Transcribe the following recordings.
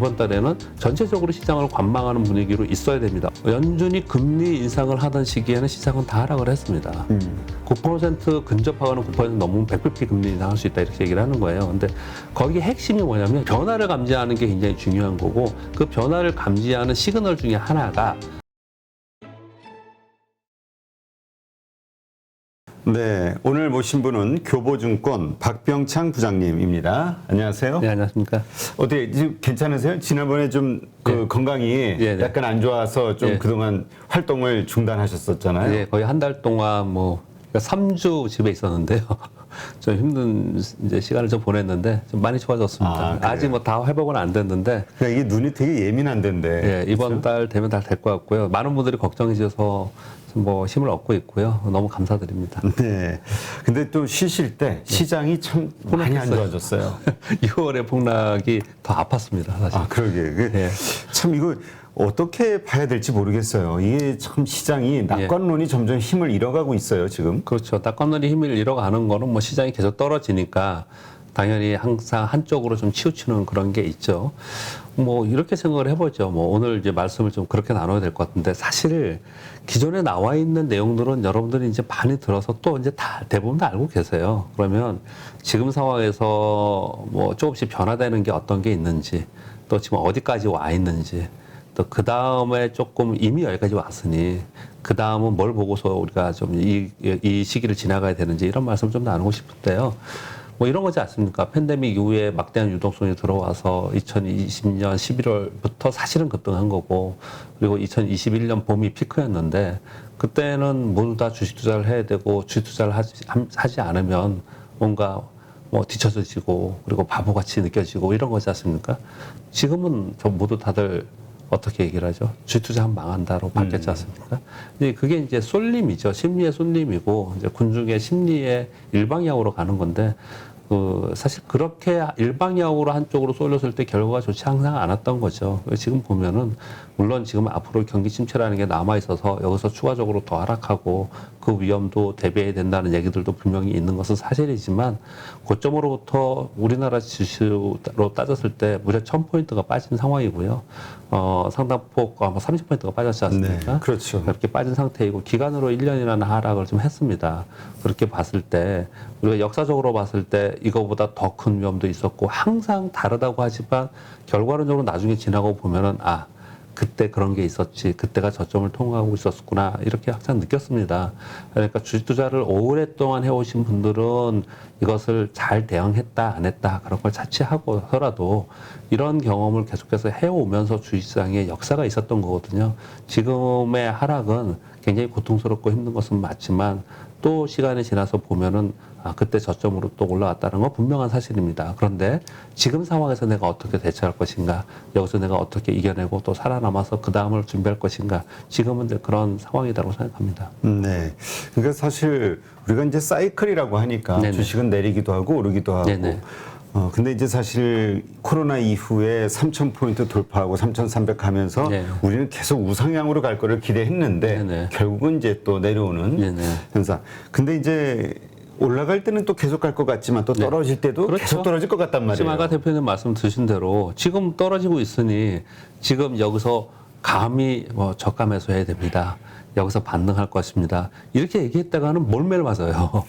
이번 달에는 전체적으로 시장을 관망하는 분위기로 있어야 됩니다. 연준이 금리 인상을 하던 시기에는 시장은 다 하락을 했습니다. 9% 근접하거나 9% 넘으면 100bp 금리 인상할 수 있다 이렇게 얘기를 하는 거예요. 근데 거기에 핵심이 뭐냐면 변화를 감지하는 게 굉장히 중요한 거고 그 변화를 감지하는 시그널 중에 하나가 네, 오늘 모신 분은 교보증권 박병창 부장님입니다. 안녕하세요. 네, 안녕하십니까. 어떻게 지금 괜찮으세요? 지난번에 좀 네. 건강이 네, 네. 약간 안 좋아서 좀 네. 그동안 활동을 중단하셨었잖아요. 네, 거의 한 달 동안 뭐 3주 집에 있었는데요. 좀 힘든 이제 시간을 좀 보냈는데 좀 많이 좋아졌습니다. 아직 뭐 다 회복은 안 됐는데. 그러니까 이게 눈이 되게 예민한데인데. 예, 이번 달 되면 다 될 것 같고요. 많은 분들이 걱정해 주셔서 뭐 힘을 얻고 있고요. 너무 감사드립니다. 네. 근데 또 쉬실 때 시장이 참 많이 안 좋아졌어요. 6월의 폭락이 더 아팠습니다, 사실. 아, 그러게. 예. 참 이거 어떻게 봐야 될지 모르겠어요. 이게 참 시장이 낙관론이 점점 힘을 잃어가고 있어요, 지금. 그렇죠. 낙관론이 힘을 잃어가는 거는 뭐 시장이 계속 떨어지니까 당연히 항상 한쪽으로 좀 치우치는 그런 게 있죠. 뭐 이렇게 생각을 해보죠. 뭐 오늘 이제 말씀을 좀 그렇게 나눠야 될 것 같은데 사실 기존에 나와 있는 내용들은 여러분들이 이제 많이 들어서 또 이제 다 대부분 다 알고 계세요. 그러면 지금 상황에서 뭐 조금씩 변화되는 게 어떤 게 있는지 또 지금 어디까지 와 있는지 또 그 다음에 조금 이미 여기까지 왔으니 그 다음은 뭘 보고서 우리가 좀 이 시기를 지나가야 되는지 이런 말씀 좀 나누고 싶은데요. 뭐 이런 거지 않습니까? 팬데믹 이후에 막대한 유동성이 들어와서 2020년 11월부터 사실은 급등한 거고 그리고 2021년 봄이 피크였는데 그때는 모두 다 주식 투자를 해야 되고 주식 투자를 하지 않으면 뭔가 뭐 뒤처져지고 그리고 바보같이 느껴지고 이런 거지 않습니까? 지금은 모두 다들 어떻게 얘기를 하죠? 주식 투자하면 망한다로 바뀌었지 않습니까? 그게 이제 쏠림이죠. 심리의 쏠림이고, 이제 군중의 심리의 일방향으로 가는 건데, 사실 그렇게 일방향으로 한쪽으로 쏠렸을 때 결과가 좋지 항상 않았던 거죠. 지금 보면은, 물론 지금 앞으로 경기 침체라는 게 남아있어서 여기서 추가적으로 더 하락하고 그 위험도 대비해야 된다는 얘기들도 분명히 있는 것은 사실이지만 고점으로부터 우리나라 지수로 따졌을 때 무려 1000포인트가 빠진 상황이고요. 상당폭 아마 30포인트가 빠졌지 않습니까? 네, 그렇죠. 그렇게 빠진 상태이고 기간으로 1년이라는 하락을 좀 했습니다. 그렇게 봤을 때 우리가 역사적으로 봤을 때 이거보다 더 큰 위험도 있었고 항상 다르다고 하지만 결과론적으로 나중에 지나고 보면은 그때 그런 게 있었지. 그때가 저점을 통과하고 있었구나. 이렇게 항상 느꼈습니다. 그러니까 주식 투자를 오랫동안 해오신 분들은 이것을 잘 대응했다, 안 했다, 그런 걸 자취하고서라도 이런 경험을 계속해서 해오면서 주식시장에 역사가 있었던 거거든요. 지금의 하락은 굉장히 고통스럽고 힘든 것은 맞지만 또 시간이 지나서 보면은 그때 저점으로 또 올라왔다는 건 분명한 사실입니다. 그런데 지금 상황에서 내가 어떻게 대처할 것인가, 여기서 내가 어떻게 이겨내고 또 살아남아서 그 다음을 준비할 것인가, 지금은 이제 그런 상황이라고 생각합니다. 네. 그러니까 사실 우리가 이제 사이클이라고 하니까 네네. 주식은 내리기도 하고 오르기도 하고. 네네. 근데 이제 사실 코로나 이후에 3,000포인트 돌파하고 3,300 가면서 네. 우리는 계속 우상향으로 갈 거를 기대했는데 네네. 결국은 이제 또 내려오는 네네. 현상. 근데 이제 올라갈 때는 또 계속 갈 것 같지만 또 떨어질 때도 그렇죠. 계속 떨어질 것 같단 말이에요. 지금 아까 대표님 말씀 드신 대로 지금 떨어지고 있으니 지금 여기서 감히 뭐 저가 매수해야 됩니다. 여기서 반등할 것입니다. 이렇게 얘기했다가는 몰매를 맞아요.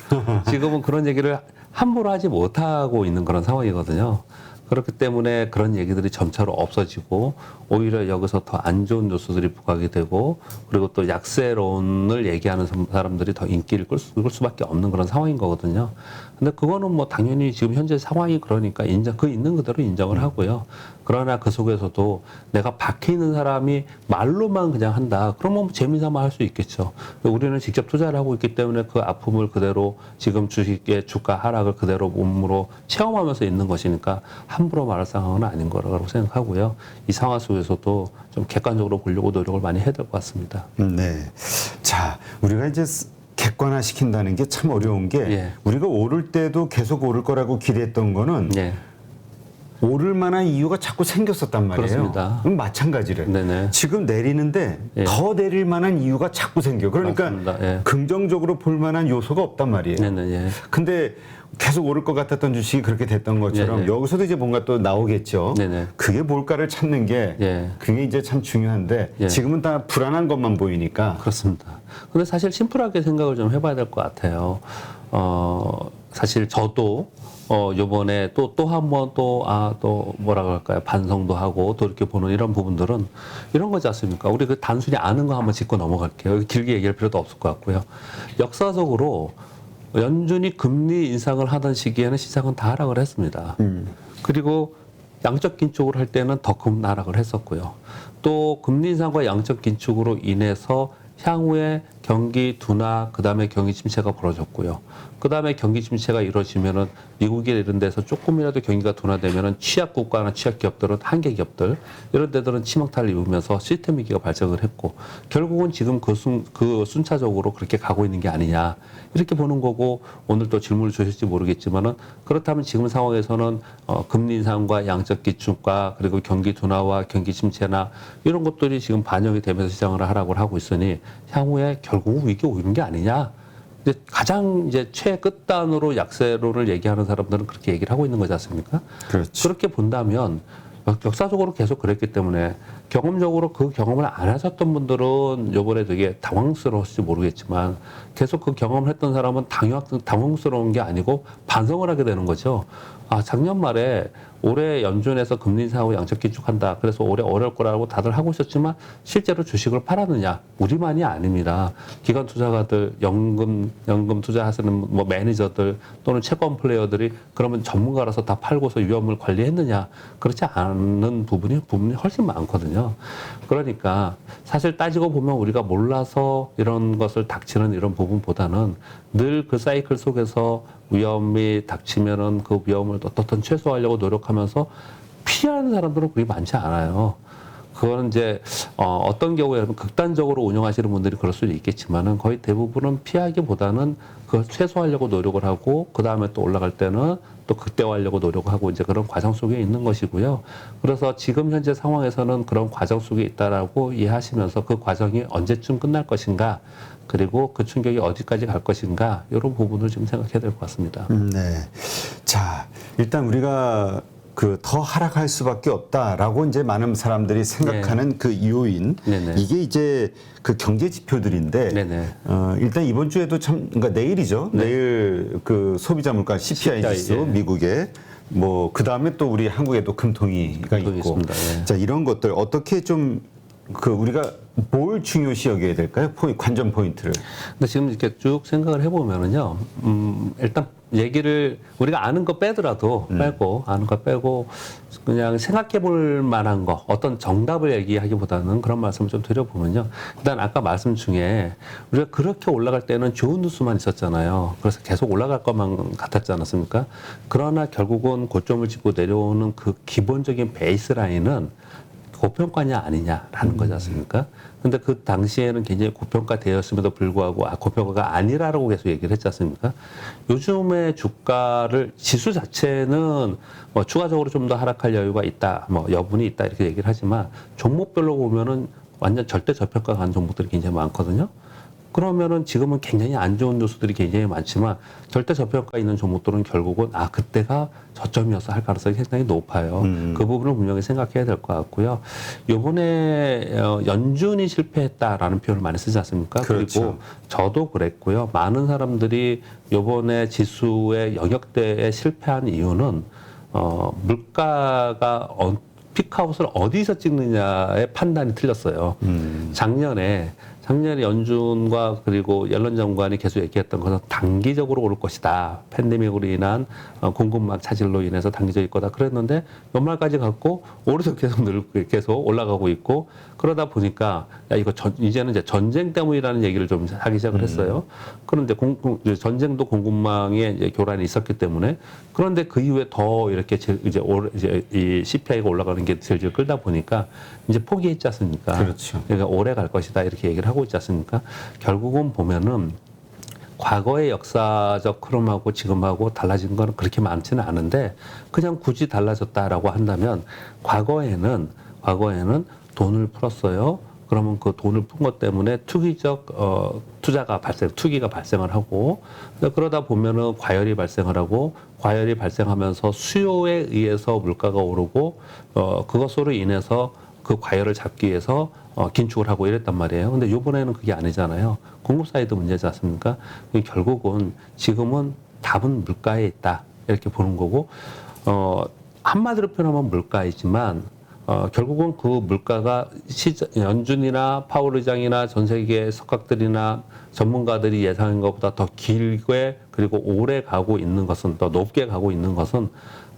지금은 그런 얘기를 함부로 하지 못하고 있는 그런 상황이거든요. 그렇기 때문에 그런 얘기들이 점차로 없어지고 오히려 여기서 더 안 좋은 뉴스들이 부각이 되고 그리고 또 약세론을 얘기하는 사람들이 더 인기를 끌 수밖에 없는 그런 상황인 거거든요. 근데 그거는 뭐 당연히 지금 현재 상황이 그러니까 그 있는 그대로 인정을 하고요. 그러나 그 속에서도 내가 박혀 있는 사람이 말로만 그냥 한다. 그러면 재미삼아 할 수 있겠죠. 우리는 직접 투자를 하고 있기 때문에 그 아픔을 그대로 지금 주식의 주가 하락을 그대로 몸으로 체험하면서 있는 것이니까 함부로 말할 상황은 아닌 거라고 생각하고요. 이 상황 속에서도 좀 객관적으로 보려고 노력을 많이 해야 될 것 같습니다. 네. 자, 우리가 이제 객관화 시킨다는 게 참 어려운 게 우리가 오를 때도 계속 오를 거라고 기대했던 거는 오를 만한 이유가 자꾸 생겼었단 말이에요. 그렇습니다. 그럼 마찬가지래. 네네. 지금 내리는데 더 내릴 만한 이유가 자꾸 생겨. 그러니까 맞습니다. 긍정적으로 볼 만한 요소가 없단 말이에요. 네네. 근데 계속 오를 것 같았던 주식이 그렇게 됐던 것처럼 네네. 여기서도 이제 뭔가 또 나오겠죠. 네네. 그게 뭘까를 찾는 게 예. 그게 이제 참 중요한데 예. 지금은 다 불안한 것만 보이니까. 그렇습니다. 근데 사실 심플하게 생각을 좀 해봐야 될 것 같아요. 사실 저도 요번에 또 한 번 또 뭐라 그럴까요? 반성도 하고 또 이렇게 보는 이런 부분들은 이런 거지 않습니까? 우리 그 단순히 아는 거 한번 짚고 넘어갈게요. 길게 얘기할 필요도 없을 것 같고요. 역사적으로 연준이 금리 인상을 하던 시기에는 시장은 다 하락을 했습니다. 그리고 양적 긴축을 할 때는 더 큰 하락을 했었고요. 또 금리 인상과 양적 긴축으로 인해서 향후에 경기 둔화, 그다음에 경기 침체가 벌어졌고요. 그다음에 경기 침체가 이루어지면은 미국이 이런 데서 조금이라도 경기가 둔화되면은 취약 국가나 취약 기업들은 한계 기업들 이런 데들은 치명타를 입으면서 시스템 위기가 발생을 했고 결국은 지금 그 순차적으로 그렇게 가고 있는 게 아니냐 이렇게 보는 거고 오늘 또 질문을 주실지 모르겠지만은 그렇다면 지금 상황에서는 금리 인상과 양적 기축과 그리고 경기 둔화와 경기 침체나 이런 것들이 지금 반영이 되면서 시장을 하락을 하고 있으니 향후에 결국은 위기 오는 게 아니냐. 근데 가장 이제 최끝단으로 약세로를 얘기하는 사람들은 그렇게 얘기를 하고 있는 거지 않습니까? 그렇죠. 그렇게 본다면 역사적으로 계속 그랬기 때문에 경험적으로 그 경험을 안 하셨던 분들은 요번에 되게 당황스러웠을지 모르겠지만 계속 그 경험을 했던 사람은 당황스러운 게 아니고 반성을 하게 되는 거죠. 아, 작년 말에 올해 연준에서 금리 인상하고 양적 긴축한다. 그래서 올해 어려울 거라고 다들 하고 있었지만 실제로 주식을 팔았느냐? 우리만이 아닙니다. 기관 투자가들, 연금 투자하시는 뭐 매니저들 또는 채권 플레이어들이 그러면 전문가라서 다 팔고서 위험을 관리했느냐? 그렇지 않은 부분이 훨씬 많거든요. 그러니까 사실 따지고 보면 우리가 몰라서 이런 것을 닥치는 이런 부분보다는 늘 그 사이클 속에서 위험이 닥치면은 그 위험을 어떻든 최소화하려고 노력하면서 피하는 사람들은 그리 많지 않아요. 그거는 이제 어떤 경우에는 극단적으로 운영하시는 분들이 그럴 수도 있겠지만은 거의 대부분은 피하기보다는 그걸 최소화하려고 노력을 하고 그 다음에 또 올라갈 때는 또 극대화하려고 노력하고 이제 그런 과정 속에 있는 것이고요. 그래서 지금 현재 상황에서는 그런 과정 속에 있다라고 이해하시면서 그 과정이 언제쯤 끝날 것인가 그리고 그 충격이 어디까지 갈 것인가 이런 부분을 좀 생각해야 될 것 같습니다. 네. 자, 일단 우리가 그 더 하락할 수밖에 없다라고 이제 많은 사람들이 생각하는 그 요인 네네. 이게 이제 그 경제 지표들인데 네네. 일단 이번 주에도 그러니까 내일이죠. 네. 내일 그 소비자 물가 CPI 지수 예. 미국에 뭐 그 다음에 또 우리 한국에도 금통위가 있고 있습니다. 예. 자 이런 것들 어떻게 좀 그 우리가 뭘 중요시 여겨야 될까요? 관전 포인트를. 근데 지금 이렇게 쭉 생각을 해보면은요, 일단 얘기를 우리가 아는 거 빼더라도 아는 거 빼고 그냥 생각해 볼 만한 거, 어떤 정답을 얘기하기보다는 그런 말씀을 좀 드려보면요. 일단 아까 말씀 중에 우리가 그렇게 올라갈 때는 좋은 뉴스만 있었잖아요. 그래서 계속 올라갈 것만 같았지 않았습니까? 그러나 결국은 고점을 짚고 내려오는 그 기본적인 베이스라인은 고평가냐 아니냐라는 거지 않습니까? 근데 그 당시에는 굉장히 고평가되었음에도 불구하고 고평가가 아니라고 계속 얘기를 했지 않습니까? 요즘의 주가를 지수 자체는 뭐 추가적으로 좀 더 하락할 여유가 있다, 뭐 여분이 있다 이렇게 얘기를 하지만 종목별로 보면은 완전 절대 저평가 가는 종목들이 굉장히 많거든요. 그러면은 지금은 굉장히 안 좋은 뉴스들이 굉장히 많지만 절대 저평가 있는 종목들은 결국은 그때가 저점이어서 할 가능성이 상당히 높아요. 그 부분을 분명히 생각해야 될 것 같고요. 요번에 연준이 실패했다라는 표현을 많이 쓰지 않습니까? 그렇죠. 그리고 저도 그랬고요. 많은 사람들이 요번에 지수의 영역대에 실패한 이유는 물가가 피크아웃을 어디서 찍느냐의 판단이 틀렸어요. 작년에 연준과 그리고 옐런 장관이 계속 얘기했던 것은 단기적으로 오를 것이다. 팬데믹으로 인한 공급망 차질로 인해서 단기적일 거다. 그랬는데 연말까지 갔고 올해도 계속 올라가고 있고 그러다 보니까 이거 이제는 이제 전쟁 때문이라는 얘기를 좀 하기 시작을 했어요. 그런데 전쟁도 공급망에 이제 교란이 있었기 때문에 그런데 그 이후에 더 이렇게 이제 이 CPI가 올라가는 게 질질 끌다 보니까 이제 포기했지 않습니까? 그렇죠. 그러니까 오래 갈 것이다 이렇게 얘기를 하고 있지 않습니까? 결국은 보면은 과거의 역사적 흐름하고 지금하고 달라진 건 그렇게 많지는 않은데 그냥 굳이 달라졌다라고 한다면 과거에는 돈을 풀었어요. 그러면 그 돈을 푼 것 때문에 투기적 투기가 발생을 하고 그러다 보면은 과열이 발생을 하고 과열이 발생하면서 수요에 의해서 물가가 오르고 그것으로 인해서 그 과열을 잡기 위해서 긴축을 하고 이랬단 말이에요. 근데 이번에는 그게 아니잖아요. 공급 사이드 문제지 않습니까? 결국은 지금은 답은 물가에 있다 이렇게 보는 거고 한마디로 표현하면 물가이지만 결국은 그 물가가 연준이나 파월 의장이나 전 세계 석학들이나 전문가들이 예상한 것보다 더 길게 그리고 오래 가고 있는 것은 더 높게 가고 있는 것은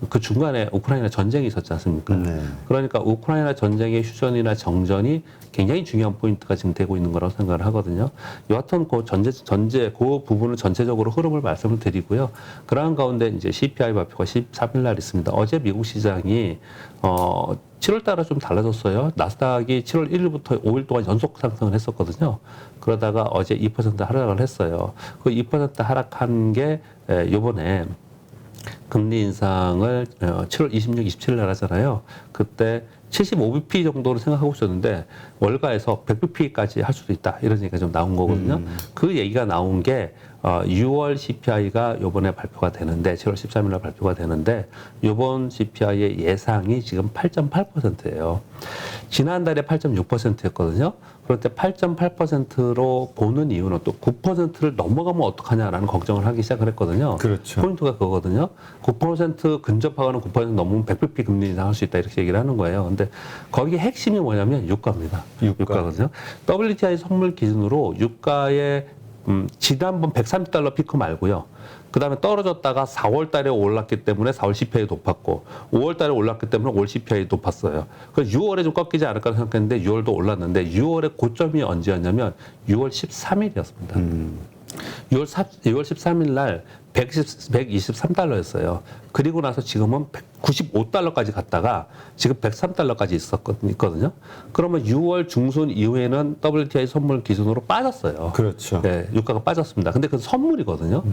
그 중간에 우크라이나 전쟁이 있었지 않습니까? 네. 그러니까 우크라이나 전쟁의 휴전이나 정전이 굉장히 중요한 포인트가 지금 되고 있는 거라고 생각을 하거든요. 여하튼 그 그 부분을 전체적으로 흐름을 말씀을 드리고요. 그러한 가운데 이제 CPI 발표가 13일 날 있습니다. 어제 미국 시장이 7월 따라 좀 달라졌어요. 나스닥이 7월 1일부터 5일 동안 연속 상승을 했었거든요. 그러다가 어제 2% 하락을 했어요. 그 2% 하락한 게 요번에 금리 인상을 7월 26, 27일 날 하잖아요. 그때 75bp 정도로 생각하고 있었는데 월가에서 100bp까지 할 수도 있다. 이런 얘기가 좀 나온 거거든요. 그 얘기가 나온 게 6월 CPI가 요번에 발표가 되는데 7월 13일 날 발표가 되는데 요번 CPI의 예상이 지금 8.8%예요. 지난달에 8.6%였거든요. 그런데 8.8%로 보는 이유는 또 9%를 넘어가면 어떡하냐라는 걱정을 하기 시작을 했거든요. 그렇죠. 포인트가 그거거든요. 9% 근접하거나 9% 넘으면 100bp 금리 인상할 수 있다 이렇게 얘기를 하는 거예요. 근데 거기 핵심이 뭐냐면 유가입니다. 유가거든요. WTI 선물 기준으로 유가의 지난번 130달러 피크 말고요. 그 다음에 떨어졌다가 4월 달에 올랐기 때문에 4월 CPI 높았고 5월 달에 올랐기 때문에 올 CPI 높았어요. 그래서 6월에 좀 꺾이지 않을까 생각했는데 6월도 올랐는데 6월의 고점이 언제였냐면 6월 13일이었습니다. 6월 13일 날 123달러였어요. 그리고 나서 지금은 195달러까지 갔다가 지금 103달러까지 있거든요. 그러면 6월 중순 이후에는 WTI 선물 기준으로 빠졌어요. 그렇죠. 네, 유가가 빠졌습니다. 근데 그건 선물이거든요.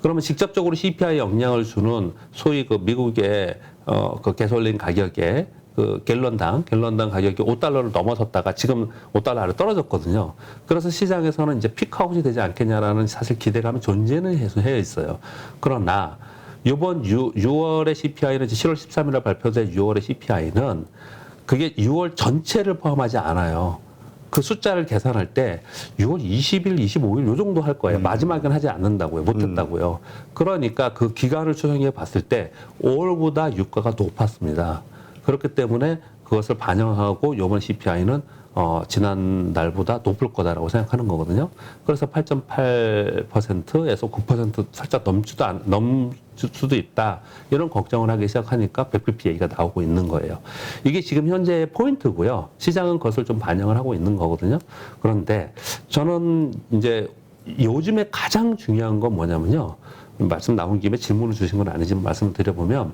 그러면 직접적으로 CPI에 영향을 주는 소위 그 미국의 그 가솔린 가격에 그 갤런당 가격이 5달러를 넘어섰다가 지금 5달러 아래 떨어졌거든요. 그래서 시장에서는 이제 피크아웃이 되지 않겠냐라는 사실 기대감이 존재는 해 있어요. 그러나 이번 6월의 CPI는 7월 13일에 발표된 6월의 CPI는 그게 6월 전체를 포함하지 않아요. 그 숫자를 계산할 때 6월 20일, 25일 요 정도 할 거예요. 마지막엔 하지 않는다고요. 못했다고요. 그러니까 그 기간을 추정해 봤을 때 5월보다 유가가 높았습니다. 그렇기 때문에 그것을 반영하고 이번 CPI는 지난 날보다 높을 거다라고 생각하는 거거든요. 그래서 8.8%에서 9% 살짝 넘을 수도 있다. 이런 걱정을 하기 시작하니까 100bp 얘기가 나오고 있는 거예요. 이게 지금 현재의 포인트고요. 시장은 그것을 좀 반영을 하고 있는 거거든요. 그런데 저는 이제 요즘에 가장 중요한 건 뭐냐면요. 말씀 나온 김에 질문을 주신 건 아니지만 말씀을 드려보면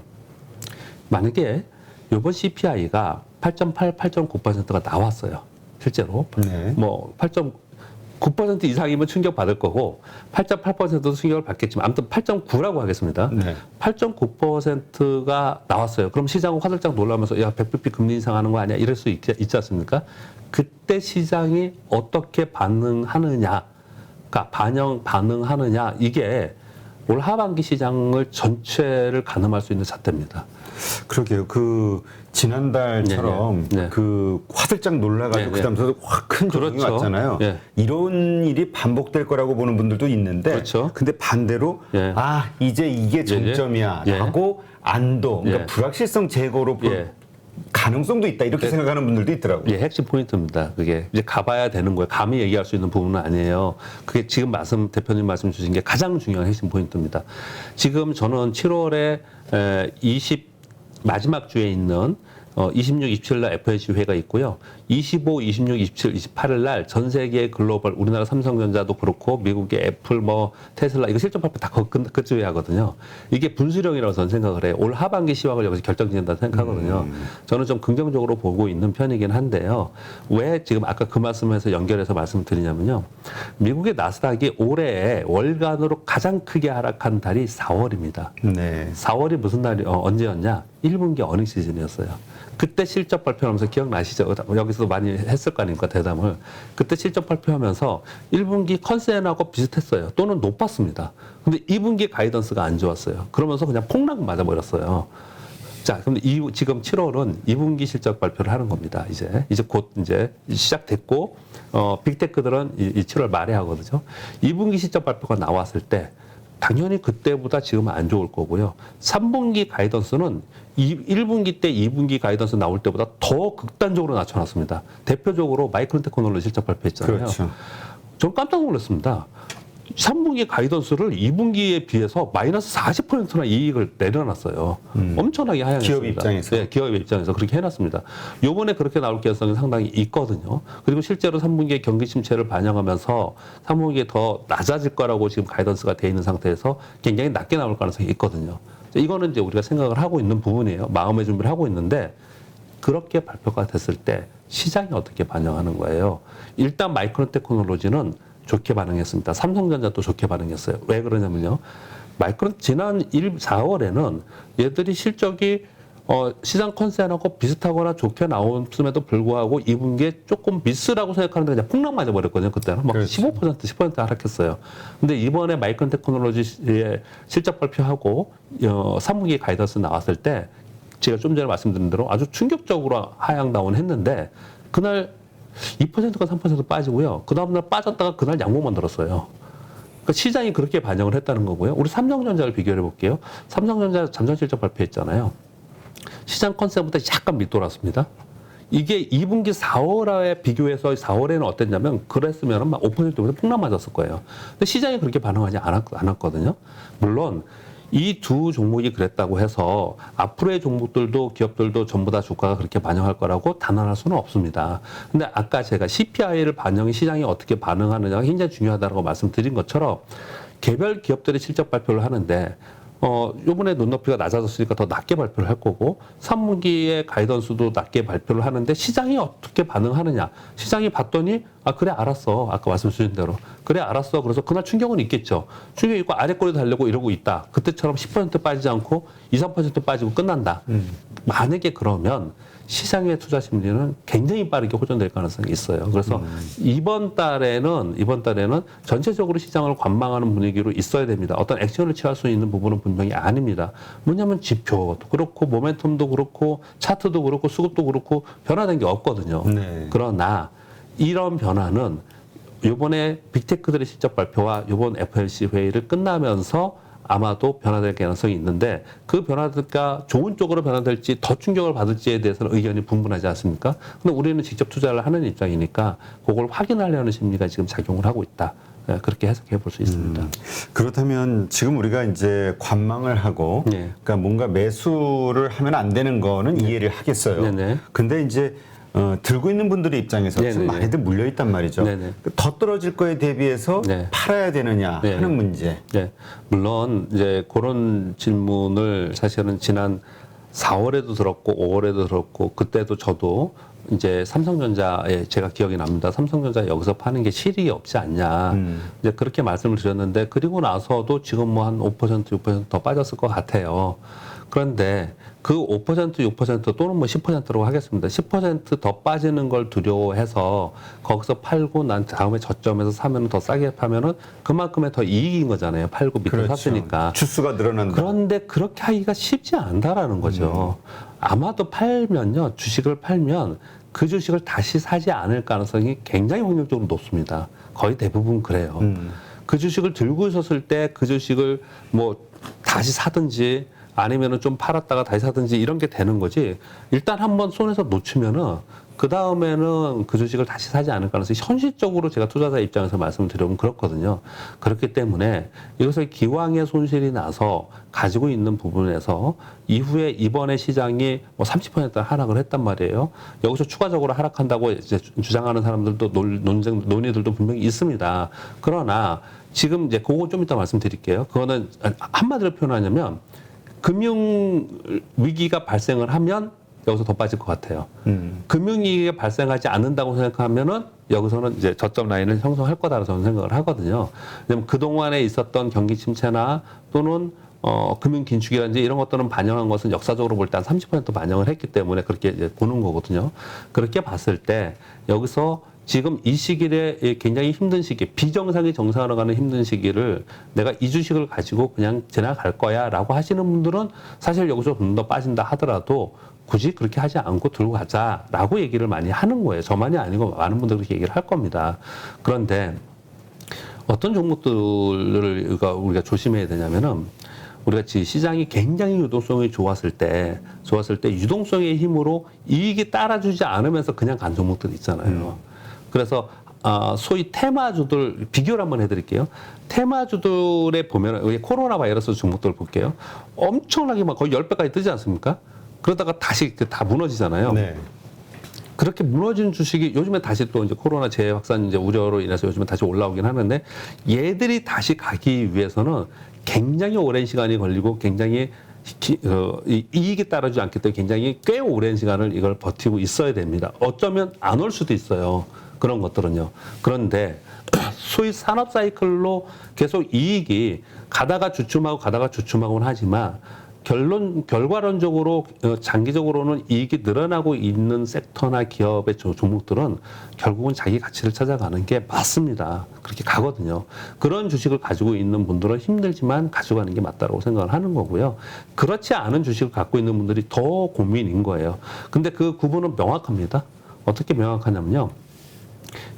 만약에 이번 CPI가 8.8, 8.9%가 나왔어요. 실제로. 네. 뭐 8.9% 이상이면 충격받을 거고 8.8%도 충격을 받겠지만 아무튼 8.9라고 하겠습니다. 네. 8.9%가 나왔어요. 그럼 시장은 화들짝 놀라면서 야 100bp 금리 인상하는 거 아니야? 이럴 수 있지 않습니까? 그때 시장이 어떻게 반응하느냐가 반응하느냐 이게 올 하반기 시장을 전체를 가늠할 수 있는 잣대입니다. 그러게요. 그 지난달처럼 그 화들짝 놀라가지고 그다음부터 확 큰 조정이 왔잖아요. 이런 일이 반복될 거라고 보는 분들도 있는데, 그렇죠. 근데 반대로 아 이제 이게 정점이야라고 안도, 그러니까 불확실성 제거로 가능성도 있다 이렇게 생각하는 분들도 있더라고요. 예, 핵심 포인트입니다. 그게 이제 가봐야 되는 거예요. 감히 얘기할 수 있는 부분은 아니에요. 그게 지금 대표님 말씀 주신 게 가장 중요한 핵심 포인트입니다. 지금 저는 7월에 마지막 주에 있는 26, 27일 날 FOMC 회의가 있고요. 25, 26, 27, 28일 날 전 세계 글로벌 우리나라 삼성전자도 그렇고 미국의 애플 뭐 테슬라 이거 실적 발표 다 그쯤에 하거든요. 이게 분수령이라고 저는 생각을 해요. 올 하반기 시황을 여기서 결정짓는다고 생각하거든요. 저는 좀 긍정적으로 보고 있는 편이긴 한데요. 왜 지금 아까 그 말씀에서 연결해서 말씀을 드리냐면요. 미국의 나스닥이 올해 월간으로 가장 크게 하락한 달이 4월입니다. 네. 4월이 무슨 날이 언제였냐? 1분기 어닝 시즌이었어요. 그때 실적 발표하면서 기억나시죠? 여기서도 많이 했을 거 아닙니까, 대담을. 그때 실적 발표하면서 1분기 컨센하고 비슷했어요. 또는 높았습니다. 근데 2분기 가이던스가 안 좋았어요. 그러면서 그냥 폭락 맞아버렸어요. 자, 그럼 지금 7월은 2분기 실적 발표를 하는 겁니다. 이제 곧 시작됐고, 빅테크들은 이 7월 말에 하거든요. 2분기 실적 발표가 나왔을 때, 당연히 그때보다 지금은 안 좋을 거고요. 3분기 가이던스는 1분기 때 2분기 가이던스 나올 때보다 더 극단적으로 낮춰놨습니다. 대표적으로 마이크론 테크놀로지 실적 발표했잖아요. 그렇죠. 전 깜짝 놀랐습니다. 3분기 가이던스를 2분기에 비해서 마이너스 40%나 이익을 내려놨어요. 엄청나게 하향했습니다. 기업 입장에서. 네, 기업의 입장에서 그렇게 해놨습니다. 요번에 그렇게 나올 가능성이 상당히 있거든요. 그리고 실제로 3분기에 경기 침체를 반영하면서 3분기에 더 낮아질 거라고 지금 가이던스가 돼 있는 상태에서 굉장히 낮게 나올 가능성이 있거든요. 이거는 이제 우리가 생각을 하고 있는 부분이에요. 마음의 준비를 하고 있는데 그렇게 발표가 됐을 때 시장이 어떻게 반영하는 거예요. 일단 마이크론 테크놀로지는 좋게 반응했습니다. 삼성전자도 좋게 반응했어요. 왜 그러냐면요. 마이크론 지난 4월에는 얘들이 실적이 시장 컨센하고 비슷하거나 좋게 나왔음에도 불구하고 2분기에 조금 미스라고 생각하는데 그냥 폭락 맞아버렸거든요. 그때는 막 그렇죠. 15%, 10% 하락했어요. 근데 이번에 마이크론 테크놀로지의 실적 발표하고 3분기 가이던스 나왔을 때 제가 좀 전에 말씀드린 대로 아주 충격적으로 하향 다운했는데 그날 2%가 3% 빠지고요. 그 다음날 빠졌다가 그날 양봉 만들었어요. 그러니까 시장이 그렇게 반영을 했다는 거고요. 우리 삼성전자를 비교해 볼게요. 삼성전자 잠정 실적 발표했잖아요. 시장 컨셉보다 약간 밑돌았습니다. 이게 2분기 4월에 비교해서 4월에는 어땠냐면 그랬으면 막 5%보다 폭락 맞았을 거예요. 근데 시장이 그렇게 반응하지 않았거든요. 물론 이 두 종목이 그랬다고 해서 앞으로의 종목들도 기업들도 전부 다 주가가 그렇게 반영할 거라고 단언할 수는 없습니다. 근데 아까 제가 CPI를 반영해 시장이 어떻게 반응하느냐가 굉장히 중요하다고 말씀드린 것처럼 개별 기업들의 실적 발표를 하는데 요번에 눈높이가 낮아졌으니까 더 낮게 발표를 할 거고 3분기의 가이던스도 낮게 발표를 하는데 시장이 어떻게 반응하느냐. 시장이 봤더니 그래 알았어. 아까 말씀 주신 대로. 그래 알았어. 그래서 그날 충격은 있겠죠. 충격이 있고 아래 꼬리 달려고 이러고 있다. 그때처럼 10% 빠지지 않고 2, 3% 빠지고 끝난다. 만약에 그러면 시장의 투자 심리는 굉장히 빠르게 호전될 가능성이 있어요. 그래서 이번 달에는 전체적으로 시장을 관망하는 분위기로 있어야 됩니다. 어떤 액션을 취할 수 있는 부분은 분명히 아닙니다. 뭐냐면 지표도 그렇고 모멘텀도 그렇고 차트도 그렇고 수급도 그렇고 변화된 게 없거든요. 네. 그러나 이런 변화는 이번에 빅테크들의 실적 발표와 이번 FLC 회의를 끝나면서 아마도 변화될 가능성이 있는데 그 변화가 좋은 쪽으로 변화될지 더 충격을 받을지에 대해서는 의견이 분분하지 않습니까? 근데 우리는 직접 투자를 하는 입장이니까 그걸 확인하려는 심리가 지금 작용을 하고 있다. 그렇게 해석해 볼 수 있습니다. 그렇다면 지금 우리가 이제 관망을 하고 그러니까 뭔가 매수를 하면 안 되는 거는 이해를 하겠어요. 네네. 근데 이제 들고 있는 분들의 입장에서 좀 많이들 물려 있단 말이죠. 네네. 더 떨어질 거에 대비해서 팔아야 되느냐 하는 문제. 네. 물론 이제 그런 질문을 사실은 지난 4월에도 들었고 5월에도 들었고 그때도 저도 이제 삼성전자에 제가 기억이 납니다. 삼성전자 여기서 파는 게 실익이 없지 않냐. 이제 그렇게 말씀을 드렸는데 그리고 나서도 지금 뭐 한 5%, 6%더 빠졌을 것 같아요. 그런데 그 5%, 6% 또는 뭐 10%라고 하겠습니다. 10%더 빠지는 걸 두려워해서 거기서 팔고 난 다음에 저점에서 사면 더 싸게 파면은 그만큼의 더 이익인 거잖아요. 팔고 밑에 그렇죠. 샀으니까. 주수가 늘어난다. 그런데 그렇게 하기가 쉽지 않다라는 거죠. 아마도 팔면요. 주식을 팔면 그 주식을 다시 사지 않을 가능성이 굉장히 확률적으로 높습니다. 거의 대부분 그래요. 그 주식을 들고 있었을 때 그 주식을 뭐 다시 사든지 아니면은 좀 팔았다가 다시 사든지 이런 게 되는 거지. 일단 한번 손에서 놓치면은 그 다음에는 그 주식을 다시 사지 않을 가능성이 현실적으로 제가 투자자 입장에서 말씀을 드려보면 그렇거든요. 그렇기 때문에 이것을 기왕에 손실이 나서 가지고 있는 부분에서 이후에 이번에 시장이 뭐 30% 하락을 했단 말이에요. 여기서 추가적으로 하락한다고 이제 주장하는 사람들도 논의들도 분명히 있습니다. 그러나 지금 이제 그거 좀 이따 말씀드릴게요. 그거는 한마디로 표현하냐면 금융 위기가 발생을 하면 여기서 더 빠질 것 같아요. 금융위기가 발생하지 않는다고 생각하면은 여기서는 이제 저점 라인을 형성할 거다라고 저는 생각을 하거든요. 왜냐면 그동안에 있었던 경기 침체나 또는 금융 긴축이라든지 이런 것들은 반영한 것은 역사적으로 볼 때 한 30% 반영을 했기 때문에 그렇게 이제 보는 거거든요. 그렇게 봤을 때 여기서 지금 이 시기에 굉장히 힘든 시기, 비정상이 정상으로 가는 힘든 시기를 내가 이 주식을 가지고 그냥 지나갈 거야 라고 하시는 분들은 사실 여기서 좀 더 빠진다 하더라도 굳이 그렇게 하지 않고 들고 가자라고 얘기를 많이 하는 거예요. 저만이 아니고 많은 분들이 그렇게 얘기를 할 겁니다. 그런데 어떤 종목들을 우리가 조심해야 되냐면은 우리가 시장이 굉장히 유동성이 좋았을 때 유동성의 힘으로 이익이 따라주지 않으면서 그냥 간 종목들 있잖아요. 그래서 소위 테마주들 비교를 한번 해드릴게요. 테마주들에 보면 코로나 바이러스 종목들 볼게요. 엄청나게 막 거의 10배까지 뜨지 않습니까? 그러다가 다시 다 무너지잖아요. 네. 그렇게 무너진 주식이 요즘에 다시 또 이제 코로나 재확산 이제 우려로 인해서 요즘에 다시 올라오긴 하는데 얘들이 다시 가기 위해서는 굉장히 오랜 시간이 걸리고 굉장히 이익이 따르지 않기 때문에 굉장히 꽤 오랜 시간을 이걸 버티고 있어야 됩니다. 어쩌면 안 올 수도 있어요. 그런 것들은요. 그런데 소위 산업 사이클로 계속 이익이 가다가 주춤하고는 하지만 결과론적으로 장기적으로는 이익이 늘어나고 있는 섹터나 기업의 종목들은 결국은 자기 가치를 찾아가는 게 맞습니다. 그렇게 가거든요. 그런 주식을 가지고 있는 분들은 힘들지만 가져가는 게 맞다고 생각을 하는 거고요. 그렇지 않은 주식을 갖고 있는 분들이 더 고민인 거예요. 근데 그 구분은 명확합니다. 어떻게 명확하냐면요.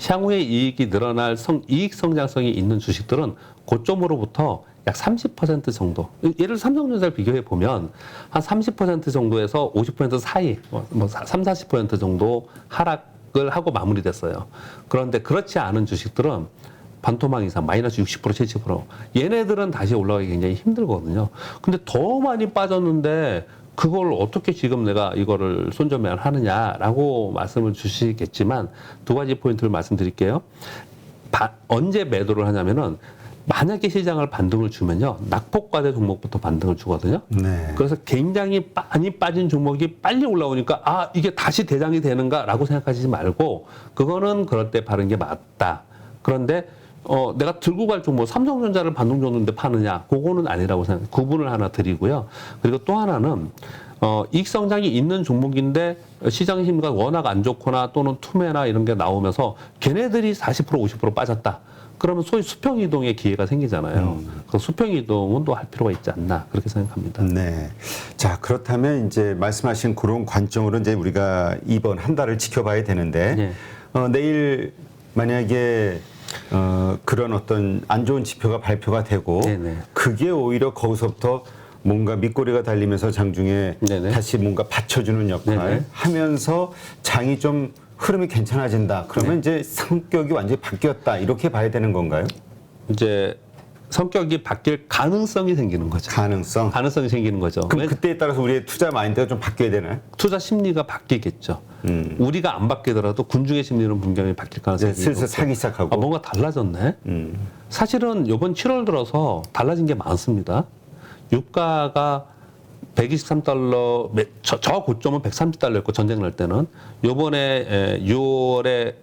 향후에 이익이 늘어날 이익 성장성이 있는 주식들은 고점으로부터 약 30% 정도. 예를 들어 삼성전자를 비교해 보면 한 30% 정도에서 50% 사이, 3, 40% 정도 하락을 하고 마무리됐어요. 그런데 그렇지 않은 주식들은 반토막 이상, 마이너스 60%, 70%. 얘네들은 다시 올라가기 굉장히 힘들거든요. 근데 더 많이 빠졌는데 그걸 어떻게 지금 내가 이거를 손절매를 하느냐라고 말씀을 주시겠지만 두 가지 포인트를 말씀드릴게요. 언제 매도를 하냐면은 만약에 시장을 반등을 주면요. 낙폭과대 종목부터 반등을 주거든요. 네. 그래서 굉장히 많이 빠진 종목이 빨리 올라오니까 이게 다시 대장이 되는가라고 생각하시지 말고 그거는 그럴 때 바른 게 맞다. 그런데 내가 들고 갈 종목 삼성전자를 반등 줬는데 파느냐 그거는 아니라고 생각. 구분을 하나 드리고요. 그리고 또 하나는 이익 성장이 있는 종목인데 시장 심리가 워낙 안 좋거나 또는 투매나 이런 게 나오면서 걔네들이 40% 50% 빠졌다. 그러면 소위 수평 이동의 기회가 생기잖아요. 그 수평 이동은 또 할 필요가 있지 않나 그렇게 생각합니다. 네. 자, 그렇다면 이제 말씀하신 그런 관점으로 이제 우리가 이번 한 달을 지켜봐야 되는데 네. 내일 만약에 그런 어떤 안 좋은 지표가 발표가 되고 네네. 그게 오히려 거기서부터 뭔가 밑꼬리가 달리면서 장중에 네네. 다시 뭔가 받쳐주는 역할 네네. 하면서 장이 좀 흐름이 괜찮아진다. 그러면 이제 성격이 완전히 바뀌었다. 이렇게 봐야 되는 건가요? 이제 성격이 바뀔 가능성이 생기는 거죠. 가능성이 생기는 거죠. 그럼 그때에 따라서 우리의 투자 마인드가 좀 바뀌어야 되나요? 투자 심리가 바뀌겠죠. 우리가 안 바뀌더라도 군중의 심리는 분명히 바뀔 가능성이 있고. 슬슬 사기 시작하고. 뭔가 달라졌네. 사실은 이번 7월 들어서 달라진 게 많습니다. 유가가 123달러, 저 고점은 130달러였고 전쟁 날 때는 요번에 6월에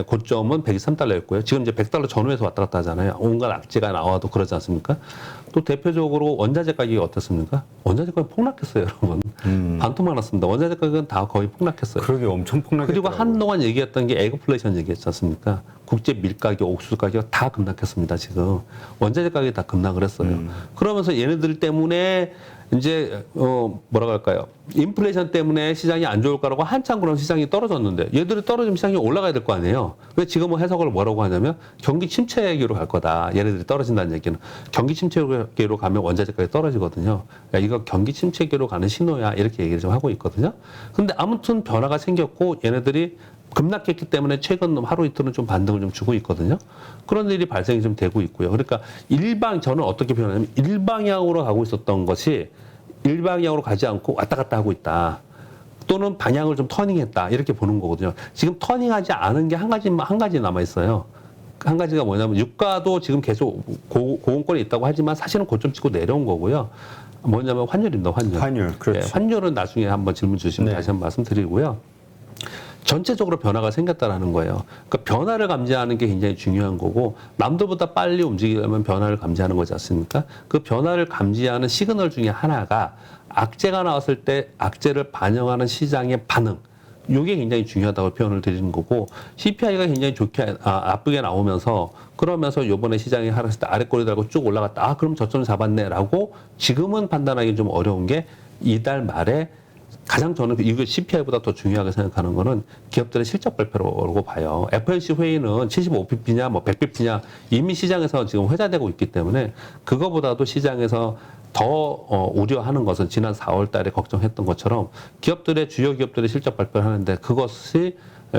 고점은 123달러였고요. 지금 이제 100달러 전후에서 왔다 갔다 하잖아요. 온갖 악재가 나와도 그러지 않습니까? 또 대표적으로 원자재 가격이 어떻습니까? 원자재 가격이 폭락했어요, 여러분. 반토막 났습니다. 원자재 가격은 다 거의 폭락했어요. 그러게 엄청 폭락했더라고요. 그리고 한동안 얘기했던 게 에그플레이션 얘기했지 않습니까? 국제 밀가격, 옥수수 가격 다 급락했습니다, 지금. 원자재 가격이 다 급락을 했어요. 그러면서 얘네들 때문에 이제 뭐라고 할까요? 인플레이션 때문에 시장이 안 좋을 거라고 한참 그런 시장이 떨어졌는데 얘들이 떨어지면 시장이 올라가야 될 거 아니에요. 근데 지금은 해석을 뭐라고 하냐면 경기 침체기로 갈 거다. 얘네들이 떨어진다는 얘기는 경기 침체기로 가면 원자재 가격이 떨어지거든요. 야, 이거 경기 침체기로 가는 신호야. 이렇게 얘기를 좀 하고 있거든요. 근데 아무튼 변화가 생겼고 얘네들이 급락했기 때문에 최근 하루 이틀은 좀 반등을 좀 주고 있거든요. 그런 일이 발생이 좀 되고 있고요. 그러니까 저는 어떻게 표현하냐면 일방향으로 가고 있었던 것이 일방향으로 가지 않고 왔다 갔다 하고 있다. 또는 방향을 좀 터닝했다. 이렇게 보는 거거든요. 지금 터닝하지 않은 게 한 가지 남아 있어요. 한 가지가 뭐냐면 유가도 지금 계속 고공권에 있다고 하지만 사실은 고점 치고 내려온 거고요. 뭐냐면 환율입니다. 환율. 그렇죠. 환율은 나중에 한번 질문 주시면 다시 한번 말씀드리고요. 전체적으로 변화가 생겼다라는 거예요. 그러니까 변화를 감지하는 게 굉장히 중요한 거고 남들보다 빨리 움직이려면 변화를 감지하는 거지 않습니까? 그 변화를 감지하는 시그널 중에 하나가 악재가 나왔을 때 악재를 반영하는 시장의 반응. 이게 굉장히 중요하다고 표현을 드리는 거고 CPI가 굉장히 좋게 나쁘게 나오면서 그러면서 요번에 시장이 하락했을 때 아래 꼬리 달고 쭉 올라갔다. 그럼 저점 잡았네라고 지금은 판단하기 좀 어려운 게 이달 말에 가장 저는 이거 CPI보다 더 중요하게 생각하는 거는 기업들의 실적 발표라고 봐요. FOMC 회의는 75pp냐 뭐 100pp냐 이미 시장에서 지금 회자되고 있기 때문에 그거보다도 시장에서 더 우려하는 것은 지난 4월 달에 걱정했던 것처럼 기업들의 주요 기업들의 실적 발표를 하는데 그것이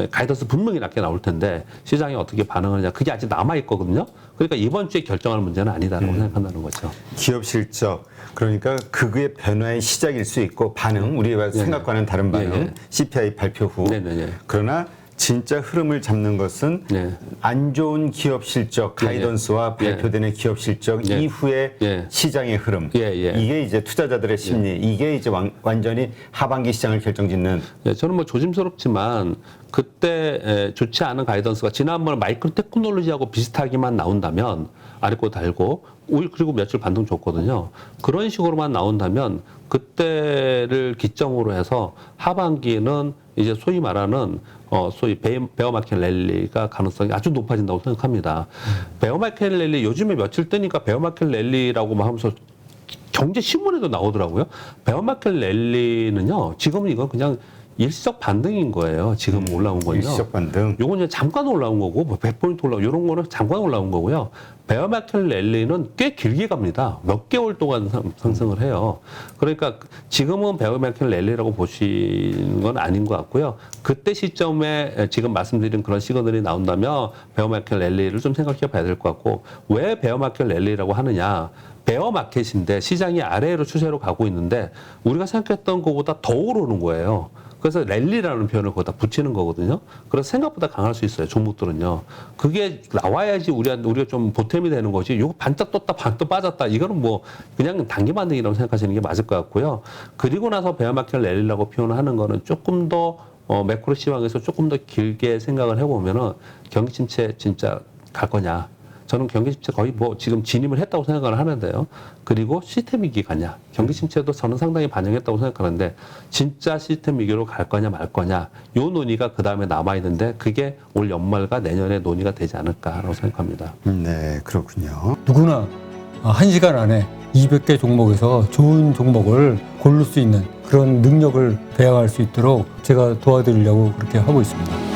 가이던스 분명히 낮게 나올 텐데 시장이 어떻게 반응하느냐 그게 아직 남아 있거든요. 그러니까 이번 주에 결정할 문제는 아니다라고 생각한다는 거죠. 기업 실적 그러니까 그의 변화의 시작일 수 있고 반응 우리가 생각과는 다른 반응 CPI 발표 후 그러나 진짜 흐름을 잡는 것은 안 좋은 기업 실적 가이던스와 발표되는 기업 실적 이후의 시장의 흐름 이게 이제 투자자들의 심리 이게 이제 완전히 하반기 시장을 결정짓는 저는 뭐 조심스럽지만 그때 좋지 않은 가이던스가 지난번 마이크로 테크놀로지하고 비슷하게만 나온다면 아래꼬 달고 그리고 며칠 반등 줬거든요. 그런 식으로만 나온다면 그때를 기점으로 해서 하반기는 이제 소위 말하는 소위 베어마켓 랠리가 가능성이 아주 높아진다고 생각합니다. 베어마켓 랠리 요즘에 며칠 뜨니까 베어마켓 랠리라고 막 하면서 경제 신문에도 나오더라고요. 베어마켓 랠리는요. 지금은 이건 그냥 일시적 반등인 거예요. 지금 올라온 거요. 일시적 반등. 요건 그냥 잠깐 올라온 거고, 뭐 100포인트 올라온 이런 거는 잠깐 올라온 거고요. 베어마켓 랠리는 꽤 길게 갑니다. 몇 개월 동안 상승을 해요. 그러니까 지금은 베어마켓 랠리라고 보시는 건 아닌 것 같고요. 그때 시점에 지금 말씀드린 그런 시그널이 나온다면 베어마켓 랠리를 좀 생각해 봐야 될 것 같고, 왜 베어마켓 랠리라고 하느냐. 베어마켓인데 시장이 아래로 추세로 가고 있는데 우리가 생각했던 것보다 더 오르는 거예요. 그래서 랠리라는 표현을 거기다 붙이는 거거든요. 그래서 생각보다 강할 수 있어요. 종목들은요. 그게 나와야지 우리가 좀 보탬이 되는 거지. 이거 반짝 떴다 반짝 빠졌다. 이거는 뭐 그냥 단기 반등이라고 생각하시는 게 맞을 것 같고요. 그리고 나서 베어마켓 랠리라고 표현하는 거는 조금 더 매크로 시황에서 조금 더 길게 생각을 해보면은 경기 침체 진짜 갈 거냐. 저는 경기 침체 거의 뭐 지금 진입을 했다고 생각을 하는데요. 그리고 시스템 위기 가냐. 경기 침체도 저는 상당히 반영했다고 생각하는데 진짜 시스템 위기로 갈 거냐 말 거냐. 요 논의가 그 다음에 남아있는데 그게 올 연말과 내년에 논의가 되지 않을까라고 생각합니다. 네, 그렇군요. 누구나 1시간 안에 200개 종목에서 좋은 종목을 고를 수 있는 그런 능력을 배양할 수 있도록 제가 도와드리려고 그렇게 하고 있습니다.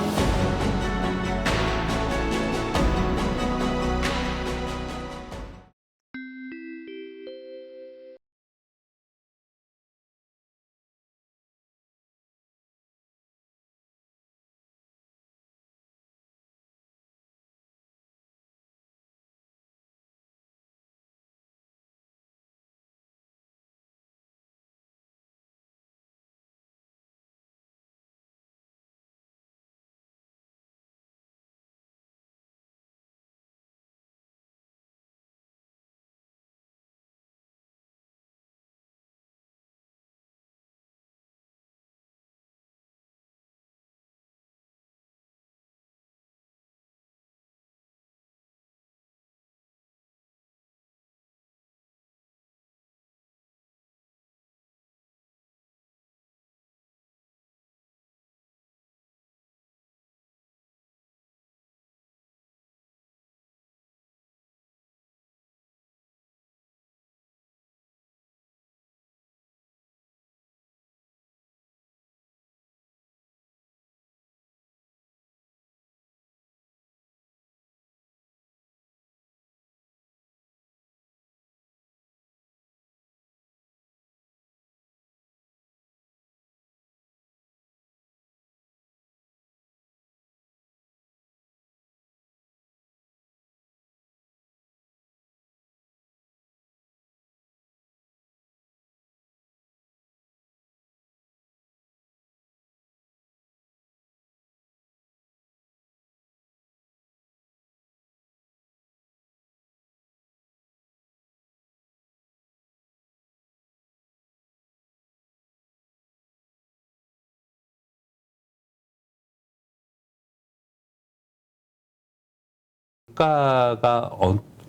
물가가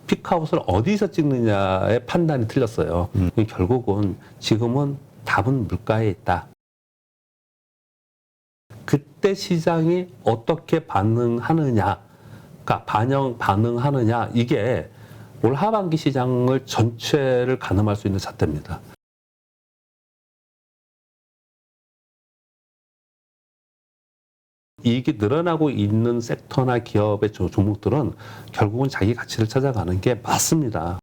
피크아웃을 어디서 찍느냐의 판단이 틀렸어요. 결국은 지금은 답은 물가에 있다. 그때 시장이 어떻게 반응하느냐, 그러니까 반응하느냐, 이게 올 하반기 시장을 전체를 가늠할 수 있는 잣대입니다. 이익이 늘어나고 있는 섹터나 기업의 종목들은 결국은 자기 가치를 찾아가는 게 맞습니다.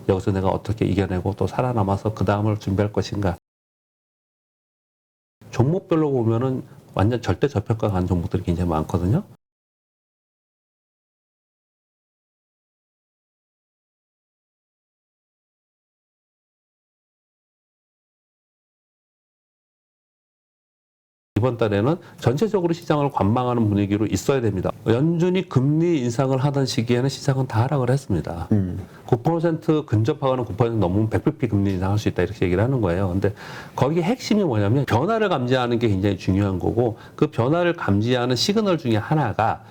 여기서 내가 어떻게 이겨내고 또 살아남아서 그 다음을 준비할 것인가. 종목별로 보면은 완전 절대 저평가 간 종목들이 굉장히 많거든요. 이번 달에는 전체적으로 시장을 관망하는 분위기로 있어야 됩니다. 연준이 금리 인상을 하던 시기에는 시장은 다 하락을 했습니다. 9% 근접하거나 9% 넘으면 100bp 금리 인상할 수 있다 이렇게 얘기를 하는 거예요. 근데 거기 핵심이 뭐냐면 변화를 감지하는 게 굉장히 중요한 거고 그 변화를 감지하는 시그널 중에 하나가